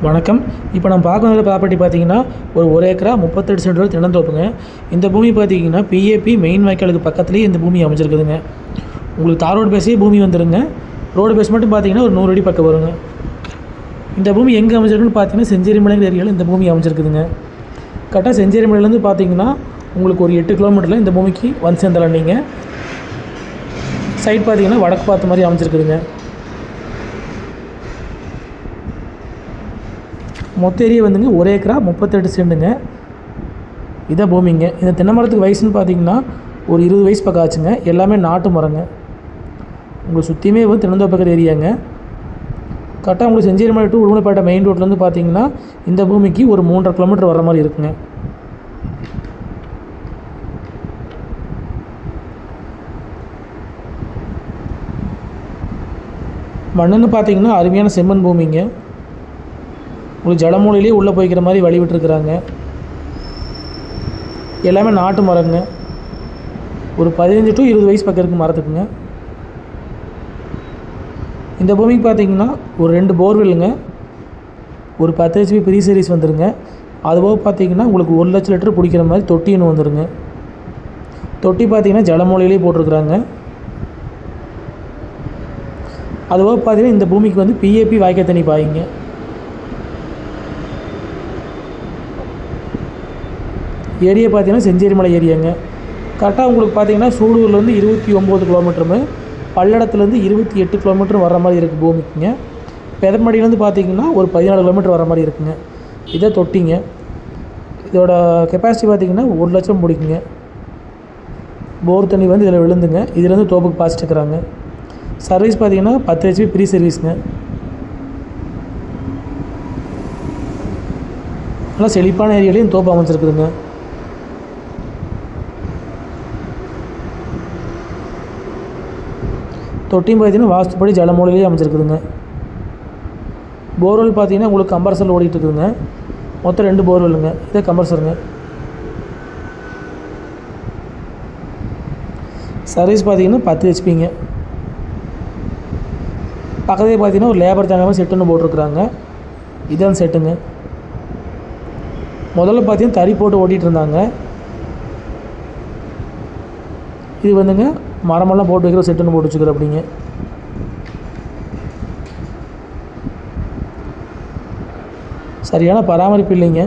வணக்கம். இப்போ நம்ம பார்க்க ப்ராப்பர்ட்டி பார்த்தீங்கன்னா ஒரு ஏக்கரா 38 சென்ட் தென்னந்தோப்புங்க. இந்த பூமி பார்த்தீங்கன்னா பிஏபி மெயின் வாய்க்காலுக்கு பக்கத்துலேயே இந்த பூமி அமைஞ்சிருக்குதுங்க. உங்களுக்கு தார் ரோடு பேஸே பூமி வந்துடுங்க. ரோடு பேஸ் மட்டும் பார்த்தீங்கன்னா ஒரு 100 அடி பக்கம் வருங்க. இந்த பூமி எங்கே அமைஞ்சிருக்குன்னு பார்த்தீங்கன்னா செஞ்சேரிமலைங்கிற ஏரியாவில் இந்த பூமி அமைஞ்சிருக்குதுங்க. கரெக்டாக செஞ்சேரிமலையிலேருந்து பார்த்தீங்கன்னா உங்களுக்கு ஒரு 8 கிலோமீட்டரில் இந்த பூமிக்கு வந்து சேர்ந்தலாம். நீங்கள் சைட் பார்த்தீங்கன்னா வடக்கு பார்த்த மாதிரி அமைஞ்சிருக்குதுங்க. மொத்த ஏரியா வந்துங்க ஒரு ஏக்கரா 38 சென்ட்டுங்க. இதான் பூமிங்க. இந்த தென்னை மரத்துக்கு வயசுன்னு பார்த்தீங்கன்னா ஒரு 20 வயசு பக்கம் ஆச்சுங்க. எல்லாமே நாட்டு மரங்க. உங்களுக்கு சுற்றியுமே வந்து தென்னந்தோப்பக்கிற ஏரியாங்க. கரெக்டாக உங்களுக்கு செஞ்சேரிமலை டு உடுமலைப்பேட்டை மெயின் ரோட்லேருந்து பார்த்தீங்கன்னா இந்த பூமிக்கு ஒரு 3.5 கிலோமீட்டர் வர மாதிரி இருக்குங்க. மண்ணுன்னு பார்த்தீங்கன்னா அருமையான செம்மண் பூமிங்க. உங்களுக்கு ஜலமூலையிலே உள்ளே போய்க்கிற மாதிரி வழி விட்டுருக்குறாங்க. எல்லாமே நாட்டு மரங்க. ஒரு 15 டு 20 வயசு பக்கம் இருக்குது மரத்துக்குங்க. இந்த பூமிக்கு பார்த்தீங்கன்னா ஒரு 2 போர்வெல்லுங்க, ஒரு 10 HP ப்ரீ சர்வீஸ் வந்துடுங்க. அதுபோக பார்த்தீங்கன்னா உங்களுக்கு 1 லட்சம் லிட்டர் பிடிக்கிற மாதிரி தொட்டி ஒன்று வந்துடுங்க. தொட்டி பார்த்தீங்கன்னா ஜலமூலையிலே போட்டிருக்குறாங்க. அதுபோக பார்த்தீங்கன்னா இந்த பூமிக்கு வந்து பிஏபி வாய்க்கால் தண்ணி பாய்ங்க. ஏரியா பார்த்தீங்கன்னா செஞ்சேரிமலை ஏரியாங்க. கரெக்டாக உங்களுக்கு பார்த்தீங்கன்னா சூலூர்லேருந்து 29 கிலோமீட்டருமே, பல்லடத்துலேருந்து 28 கிலோமீட்டர் வர மாதிரி இருக்குது பூமிக்குங்க. பெதமடியிலேருந்து பார்த்தீங்கன்னா ஒரு 14 கிலோமீட்டர் வர மாதிரி இருக்குங்க. இதை தொட்டிங்க. இதோட கெப்பாசிட்டி பார்த்தீங்கன்னா 1 லட்சம் பிடிக்குங்க. போர் தண்ணி வந்து இதில் விழுந்துங்க. இதுலேருந்து தோப்புக்கு பாய்ச்சிட்டு இருக்கிறாங்க. சர்வீஸ் பார்த்தீங்கன்னா 10 HP ப்ரீ சர்வீஸுங்க. நல்லா செழிப்பான ஏரியாலையும் தோப்பு அமைச்சிருக்குதுங்க. தொட்டியும் பார்த்தீங்கன்னா வாஸ்துப்படி ஜலமூலையிலேயே அமைச்சிருக்குதுங்க. போர்வெல் பார்த்தீங்கன்னா உங்களுக்கு கம்பர்சரில் ஓடிட்டு இருக்குதுங்க. மொத்தம் 2 போர்வெல்லுங்க. இதே கம்பர்சருங்க. சர்வீஸ் பார்த்தீங்கன்னா 10 HPங்க. பக்கத்துலேயே பார்த்தீங்கன்னா ஒரு லேபர் தாங்காமல் செட்டு ஒன்று போட்டிருக்குறாங்க. இதான் செட்டுங்க. முதல்ல பார்த்தீங்கன்னா தறி போட்டு ஓட்டிகிட்டு இருந்தாங்க. இது வந்துங்க மரமெல்லாம் போட்டு வைக்கிற செட்டுன்னு போட்டு வச்சுக்கிற அப்படிங்க. சரியான பராமரிப்பு இல்லைங்க.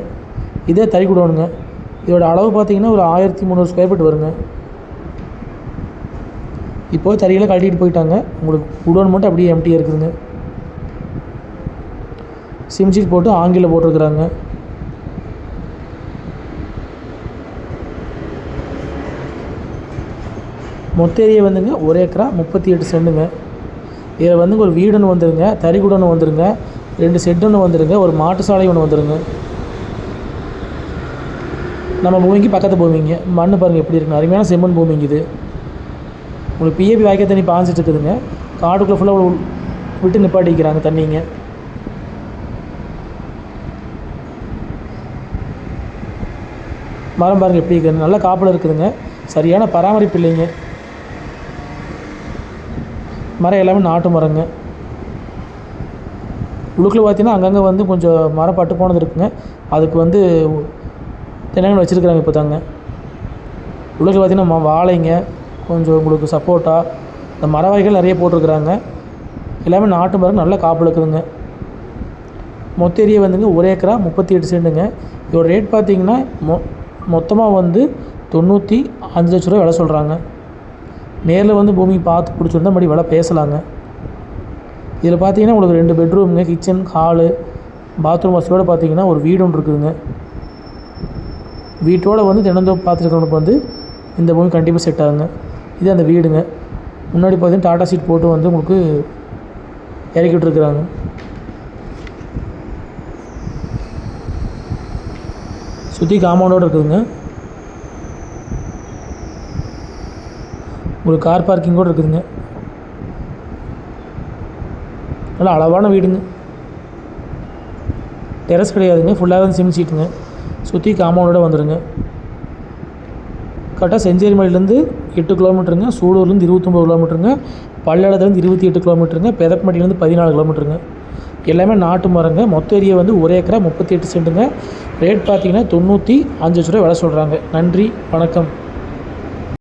இதே தறி குடோனுங்க. இதோட அளவு பார்த்தீங்கன்னா ஒரு 1300 ஸ்கொயர் ஃபீட் வருங்க. இப்போது தறியெல்லாம் கழட்டிட்டு போயிட்டாங்க. உங்களுக்கு குடோன் மட்டும் அப்படியே எம்டியாக இருக்குதுங்க. சிம்ஷீட் போட்டு ஆங்கில போட்டிருக்குறாங்க. மொத்த ஏரியா வந்துங்க ஒரு ஏக்கரா 38 சென்ட்டுங்க. இதில் வந்துங்க ஒரு வீடு ஒன்று வந்துருங்க, தறி கூட ஒன்று வந்துருங்க, 2 செட்டு ஒன்று வந்துருங்க, ஒரு மாட்டு சாலை ஒன்று வந்துருங்க. நம்ம பூமிக்கு பக்கத்து பூமிங்க. மண் பாருங்கள் எப்படி இருக்குங்க. அருமையான செம்மண் பூமிங்க இது. உங்களுக்கு பிஏபி வாய்க்கால் தண்ணி பாஞ்சிட்டு இருக்குதுங்க. காட்டுக்குள்ளே ஃபுல்லாக விட்டு நிப்பாட்டிக்கிறாங்க தண்ணிங்க. மரம் பாருங்கள் எப்படி இருக்குது. நல்லா காப்பில் இருக்குதுங்க. சரியான பராமரிப்பு இல்லைங்க. மரம் எல்லாமே நாட்டு மரங்க. உள்ளுக்குள்ளே பார்த்தீங்கன்னா அங்கங்கே வந்து கொஞ்சம் மரம் பட்டு போனது இருக்குங்க. அதுக்கு வந்து தென்னங்கன்று வச்சுருக்குறாங்க இப்போ தாங்க. உள்ளுக்குள்ளே பார்த்தீங்கன்னா வாழைங்க, கொஞ்சம் உங்களுக்கு சப்போட்டா, இந்த மர வகைகள் நிறைய போட்டிருக்குறாங்க. எல்லாமே நாட்டு மரம் நல்லா காப்பில் இருக்குதுங்க. மொத்த ஏரியா வந்துங்க ஒரு ஏக்கரா 38 சென்ட்டுங்க. இதோட ரேட் பார்த்தீங்கன்னா மொத்தமாக வந்து 95 லட்ச ரூபா விலை சொல்கிறாங்க. நேரில் வந்து பூமி பார்த்து பிடிச்சிருந்தா மறுபடி விலை பேசலாங்க. இதில் பார்த்தீங்கன்னா உங்களுக்கு 2 பெட்ரூமுங்க, கிச்சன், ஹாலு, பாத்ரூம் வசதியோடு பார்த்தீங்கன்னா ஒரு வீடு ஒன்று இருக்குதுங்க. வீட்டோடு வந்து தினந்தோப்பு பார்த்துருக்கிறவனுக்கு வந்து இந்த பூமி கண்டிப்பாக செட் ஆகுங்க. இது அந்த வீடுங்க. முன்னாடி பார்த்தீங்கன்னா டாட்டா சீட் போட்டு வந்து உங்களுக்கு இறக்கி விட்டுருக்குறாங்க. சுற்றி காம்பவுண்டோடு இருக்குதுங்க. உங்களுக்கு கார் பார்க்கிங் கூட இருக்குதுங்க. நல்லா அளவான வீடுங்க. டெரஸ் கிடையாதுங்க. ஃபுல்லாக வந்து சிமெண்ட் சீட்டுங்க. சுற்றி காம்பவுண்டோட வந்துடுங்க. கரெக்டாக செஞ்சேரிமலையிலேருந்து 8 கிலோமீட்டருங்க. சூலூர்லேருந்து 29 கிலோமீட்டருங்க. பல்லடத்துலேருந்து 28 கிலோமீட்டருங்க. பெதப்பமட்டிலேருந்து 14 கிலோமீட்டருங்க. எல்லாமே நாட்டு மரங்க. மொத்த ஏரியா வந்து 1 ஏக்கரா 38 சென்ட்டுங்க. ரேட் பார்த்திங்கன்னா 95 லட்ச ரூபா விலை சொல்கிறாங்க. நன்றி, வணக்கம்.